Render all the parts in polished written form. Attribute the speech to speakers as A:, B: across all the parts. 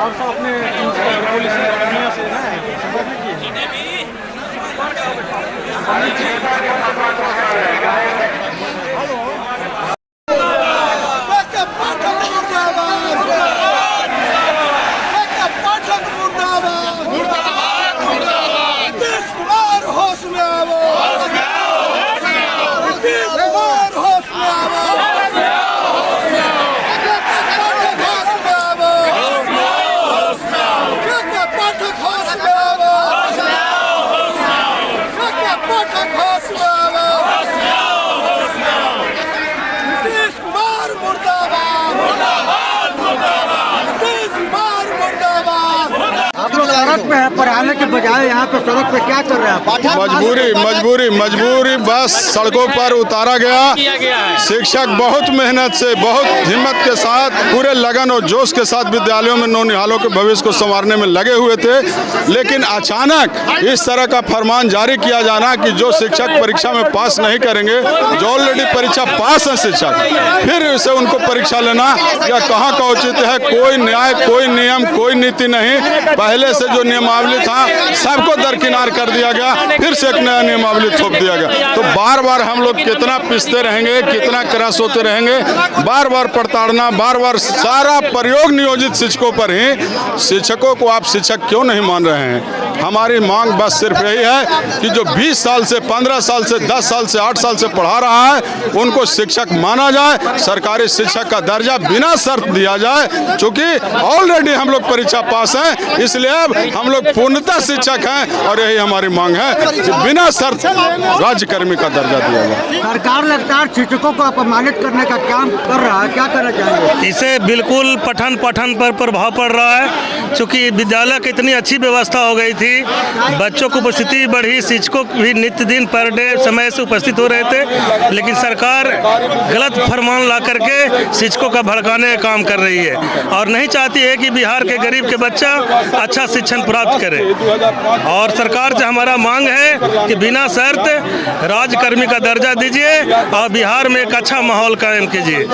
A: आप सब अपने पुलिस अकादमिया से संपर्क किए? सड़क पे है, पढ़ाने के बजाय यहाँ पे सड़क पे क्या कर रहे हैं?
B: मजबूरी बस सड़कों पर उतारा गया। शिक्षक बहुत मेहनत से, बहुत हिम्मत के साथ, पूरे लगन और जोश के साथ विद्यालयों में नौनिहालों के भविष्य को संवारने में लगे हुए थे। लेकिन अचानक इस तरह का फरमान जारी किया जाना कि जो शिक्षक परीक्षा में पास नहीं करेंगे, जो ऑलरेडी परीक्षा पास है शिक्षक, फिर से उनको परीक्षा लेना या कहाँ का उचित है? कोई न्याय, कोई नियम, कोई नीति नहीं। पहले से जो नियमावली था सबको दरकिनार कर दिया गया, फिर से एक नया नियमावली थोप दिया गया। तो बार बार हम लोग कितना पिसते रहेंगे, कितना क्रस होते रहेंगे, बार बार प्रताड़ना, बार बार सारा प्रयोग नियोजित शिक्षकों पर ही। शिक्षकों को आप शिक्षक क्यों नहीं मान रहे हैं? हमारी मांग बस सिर्फ यही है कि जो 20 साल से, 15 साल से, 10 साल से, 8 साल से पढ़ा रहा है उनको शिक्षक माना जाए, सरकारी शिक्षक का दर्जा बिना शर्त दिया जाए। क्योंकि ऑलरेडी हम लोग परीक्षा पास हैं, इसलिए अब हम लोग पूर्णतः शिक्षक हैं और यही हमारी मांग है कि बिना शर्त राज्यकर्मी का दर्जा दिया जाए।
A: सरकार लगातार शिक्षकों को अपमानित करने का काम कर रहा है, क्या करना चाहिए?
C: इसे बिल्कुल पठन पर प्रभाव पड़ रहा है। चूँकि विद्यालय की इतनी अच्छी व्यवस्था हो गई थी, बच्चों की उपस्थिति बढ़ी, शिक्षकों भी नित्य दिन पर डे समय से उपस्थित हो रहे थे, लेकिन सरकार गलत फरमान ला करके शिक्षकों का भड़काने का काम कर रही है और नहीं चाहती है कि बिहार के गरीब के बच्चा अच्छा शिक्षण प्राप्त करे। और सरकार से हमारा मांग है कि बिना शर्त राज्यकर्मी का दर्जा दीजिए और बिहार में एक अच्छा माहौल कायम कीजिए।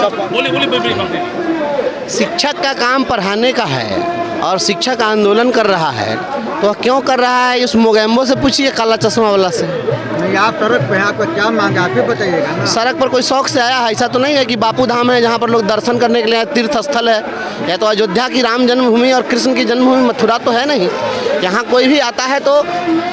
D: शिक्षक का काम पढ़ाने का है और शिक्षक आंदोलन कर रहा है, तो क्यों कर रहा है? इस मोगैम्बो से पूछिए, काला चश्मा वाला से।
A: नहीं, आप सड़क पे आपका क्या मांग है, आप ही बताइएगा ना।
D: सड़क पर कोई शौक से आया है, ऐसा तो नहीं है कि बापू धाम है जहाँ पर लोग दर्शन करने के लिए तीर्थ स्थल है, या तो अयोध्या की राम जन्मभूमि और कृष्ण की जन्मभूमि मथुरा तो है नहीं। यहाँ कोई भी आता है तो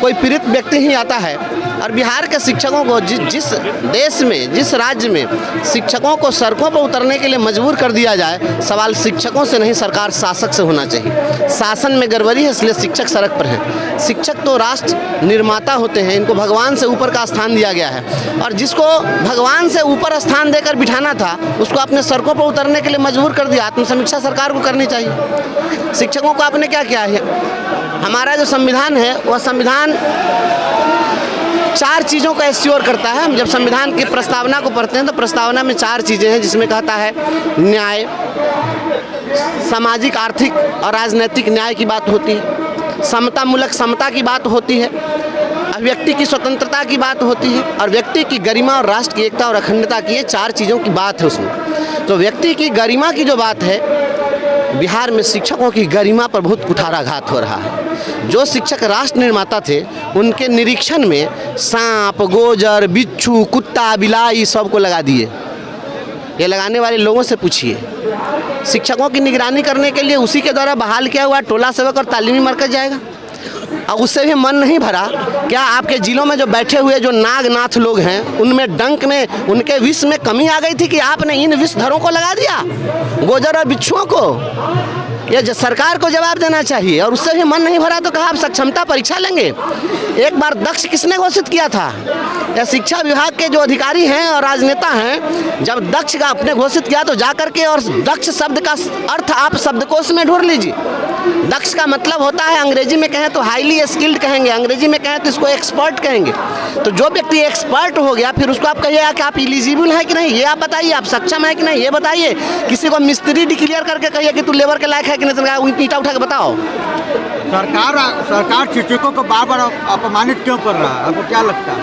D: कोई पीड़ित व्यक्ति ही आता है। और बिहार के शिक्षकों को जिस देश में, जिस राज्य में शिक्षकों को सड़कों पर उतरने के लिए मजबूर कर दिया जाए, सवाल शिक्षकों से नहीं सरकार शासक से होना चाहिए। शासन में गड़बड़ी है, इसलिए शिक्षक सड़क पर हैं। शिक्षक तो राष्ट्र निर्माता होते हैं, इनको भगवान से ऊपर का स्थान दिया गया है और जिसको भगवान से ऊपर स्थान देकर बिठाना था उसको अपने सड़कों पर उतरने के लिए मजबूर कर दिया। आत्मसमीक्षा सरकार को करनी चाहिए। शिक्षकों को आपने क्या किया है? हमारा जो संविधान है वह संविधान 4 चीज़ों का एश्योर करता है। हम जब संविधान की प्रस्तावना को पढ़ते हैं तो प्रस्तावना में 4 चीज़ें हैं, जिसमें कहता है न्याय, सामाजिक, आर्थिक और राजनीतिक न्याय की बात होती है, समतामूलक समता की बात होती है, व्यक्ति की स्वतंत्रता की बात होती है और व्यक्ति की गरिमा और राष्ट्र की एकता और अखंडता की, ये 4 चीज़ों की बात है उसमें। तो व्यक्ति की गरिमा की जो बात है, बिहार में शिक्षकों की गरिमा पर बहुत कुठाराघात हो रहा है। जो शिक्षक राष्ट्र निर्माता थे उनके निरीक्षण में सांप, गोजर, बिच्छू, कुत्ता, बिलाई सबको लगा दिए। ये लगाने वाले लोगों से पूछिए। शिक्षकों की निगरानी करने के लिए उसी के द्वारा बहाल किया हुआ टोला सेवक और तालीमी मरकज जाएगा और उससे भी मन नहीं भरा। क्या आपके जिलों में जो बैठे हुए जो नागनाथ लोग हैं उनमें डंक में, उनके विष में कमी आ गई थी कि आपने इन विषधरों को लगा दिया, गोजर और बिच्छुओं को? ये सरकार को जवाब देना चाहिए। और उससे भी मन नहीं भरा तो कहा आप सक्षमता परीक्षा लेंगे। एक बार दक्ष किसने घोषित किया था? या शिक्षा विभाग के जो अधिकारी हैं और राजनेता हैं, जब दक्ष का आपने घोषित किया तो जाकर के और दक्ष शब्द का अर्थ आप शब्दकोश में ढूंढ लीजिए। दक्ष का मतलब होता है, अंग्रेजी में कहें तो हाईली स्किल्ड कहेंगे, अंग्रेजी में कहें तो इसको एक्सपर्ट कहेंगे। तो जो व्यक्ति एक्सपर्ट हो गया फिर उसको आप कहिएगा कि आप एलिजिबल है कि नहीं, ये आप बताइए, आप सक्षम है कि नहीं ये बताइए। किसी को मिस्त्री डिक्लेयर करके कहिए कि तू लेबर के लायक है कि नहीं, ईंटा उठा के बताओ।
A: सरकार शिक्षकों को बार बार अपमानित क्यों कर रहा है, आपको क्या लगता है?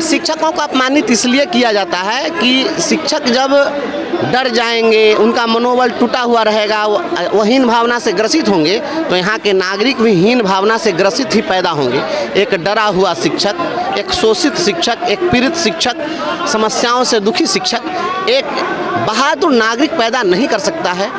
D: शिक्षकों को अपमानित इसलिए किया जाता है कि शिक्षक जब डर जाएंगे, उनका मनोबल टूटा हुआ रहेगा, वो हीन भावना से ग्रसित होंगे, तो यहाँ के नागरिक भी हीन भावना से ग्रसित ही पैदा होंगे। एक डरा हुआ शिक्षक, एक शोषित शिक्षक, एक पीड़ित शिक्षक, समस्याओं से दुखी शिक्षक एक बहादुर नागरिक पैदा नहीं कर सकता है।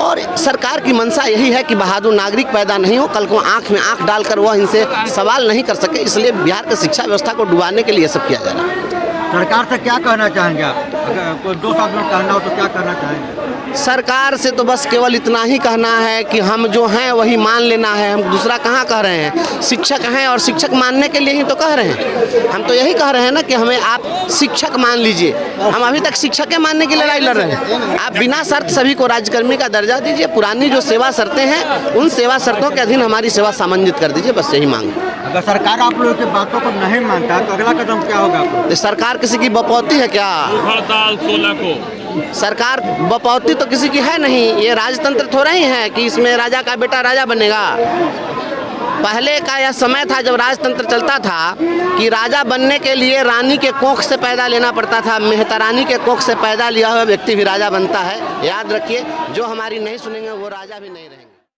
D: और सरकार की मंशा यही है कि बहादुर नागरिक पैदा नहीं हो, कल को आंख में आंख डालकर वह इनसे सवाल नहीं कर सके, इसलिए बिहार की शिक्षा व्यवस्था को डुबाने के लिए सब किया जा रहा है।
A: सरकार से क्या कहना चाहेंगे आप? अगर कोई दो शब्द में कहना हो तो क्या कहना चाहेंगे?
D: सरकार से तो बस केवल इतना ही कहना है कि हम जो हैं वही मान लेना है, हम दूसरा कहाँ कह रहे हैं। शिक्षक हैं और शिक्षक मानने के लिए ही तो कह रहे हैं। हम तो यही कह रहे हैं ना कि हमें आप शिक्षक मान लीजिए। हम अभी तक शिक्षक मानने की लड़ाई लड़ रहे हैं। आप बिना शर्त सभी को राज्यकर्मी का दर्जा दीजिए, पुरानी जो सेवा शर्तें हैं उन सेवा शर्तों के अधीन हमारी सेवा सामंजित कर दीजिए, बस यही मांग।
A: अगर सरकार आप लोगों की बातों को नहीं मानता तो अगला कदम क्या होगा?
D: तो सरकार किसी की बपौती है क्या?
E: हड़ताल 16 को
D: सरकार बपौती तो किसी की है नहीं। ये राजतंत्र थोड़ा ही है कि इसमें राजा का बेटा राजा बनेगा। पहले का यह समय था जब राजतंत्र चलता था कि राजा बनने के लिए रानी के कोख से पैदा लेना पड़ता था। मेहतरानी के कोख से पैदा लिया हुआ व्यक्ति भी राजा बनता है। याद रखिए, जो हमारी नहीं सुनेंगे वो राजा भी नहीं रहेंगे।